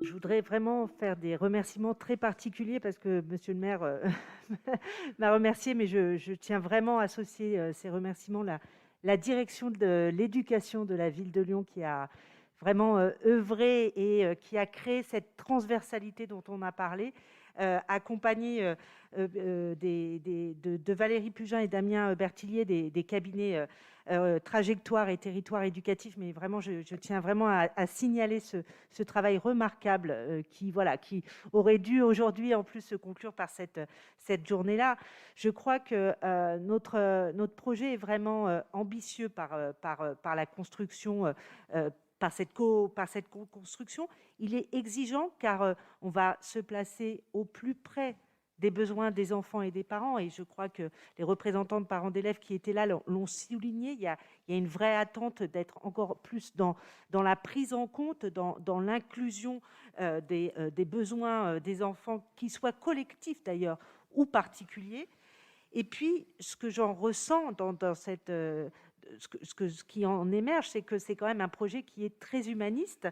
Je voudrais vraiment faire des remerciements très particuliers parce que monsieur le maire m'a remercié, mais je tiens vraiment à associer ces remerciements la direction de l'éducation de la ville de Lyon qui a vraiment œuvré et qui a créé cette transversalité dont on a parlé, accompagné de Valérie Pugin et Damien Bertillier des cabinets Trajectoire et Territoire éducatif. Mais vraiment, je tiens vraiment à signaler ce travail remarquable qui aurait dû aujourd'hui en plus se conclure par cette journée-là. Je crois que notre projet est vraiment ambitieux par la construction, par cette co-construction. Il est exigeant car on va se placer au plus près des besoins des enfants et des parents, et je crois que les représentants de parents d'élèves qui étaient là l'ont souligné. Il y a une vraie attente d'être encore plus dans la prise en compte, dans l'inclusion des besoins des enfants, qu'ils soient collectifs d'ailleurs ou particuliers. Et puis, ce que j'en ressens dans cette... ce qui en émerge, c'est que c'est quand même un projet qui est très humaniste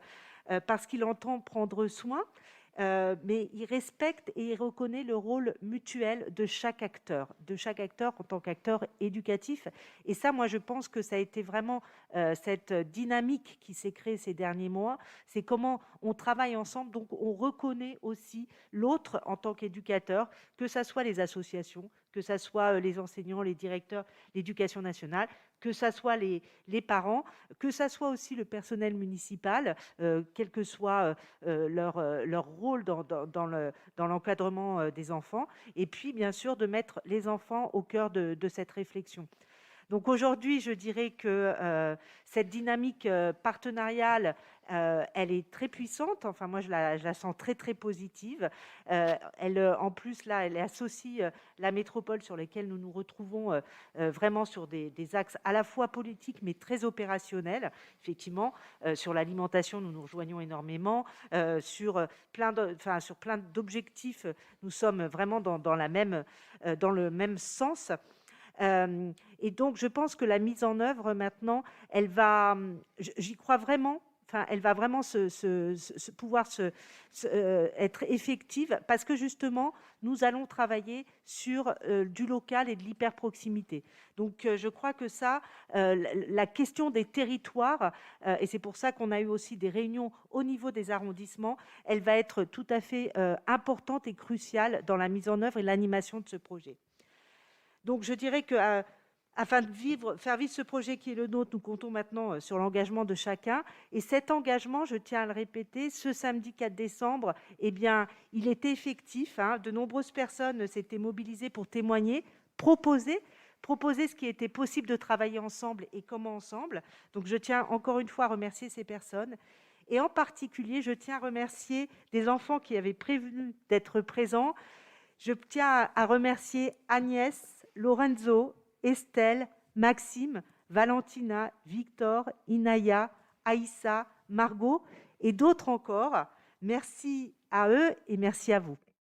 parce qu'il entend prendre soin, mais il respecte et il reconnaît le rôle mutuel de chaque acteur en tant qu'acteur éducatif. Et ça, moi, je pense que ça a été vraiment cette dynamique qui s'est créée ces derniers mois. C'est comment on travaille ensemble, donc on reconnaît aussi l'autre en tant qu'éducateur, que ça soit les associations, que ça soit les enseignants, les directeurs, l'éducation nationale, que ça soit les parents, que ça soit aussi le personnel municipal, quel que soit leur rôle dans l'encadrement des enfants, et puis bien sûr de mettre les enfants au cœur de cette réflexion. Donc aujourd'hui, je dirais que cette dynamique partenariale, elle est très puissante. Enfin, moi, je la sens très, très positive. En plus, là, elle associe la métropole sur laquelle nous nous retrouvons vraiment sur des axes à la fois politiques, mais très opérationnels. Effectivement, sur l'alimentation, nous nous rejoignons énormément. Sur plein d'objectifs, nous sommes vraiment dans le même sens. Et donc, je pense que la mise en œuvre maintenant, j'y crois vraiment. Enfin, elle va vraiment pouvoir être effective parce que justement, nous allons travailler sur du local et de l'hyper-proximité. Donc, je crois que ça, la question des territoires, et c'est pour ça qu'on a eu aussi des réunions au niveau des arrondissements, elle va être tout à fait importante et cruciale dans la mise en œuvre et l'animation de ce projet. Donc, je dirais que afin de faire vivre ce projet qui est le nôtre, nous comptons maintenant sur l'engagement de chacun. Et cet engagement, je tiens à le répéter, ce samedi 4 décembre, eh bien, il est effectif. De nombreuses personnes s'étaient mobilisées pour témoigner, proposer ce qui était possible de travailler ensemble et comment ensemble. Donc, je tiens encore une fois à remercier ces personnes. Et en particulier, je tiens à remercier des enfants qui avaient prévu d'être présents. Je tiens à remercier Agnès, Lorenzo, Estelle, Maxime, Valentina, Victor, Inaya, Aïssa, Margot et d'autres encore. Merci à eux et merci à vous.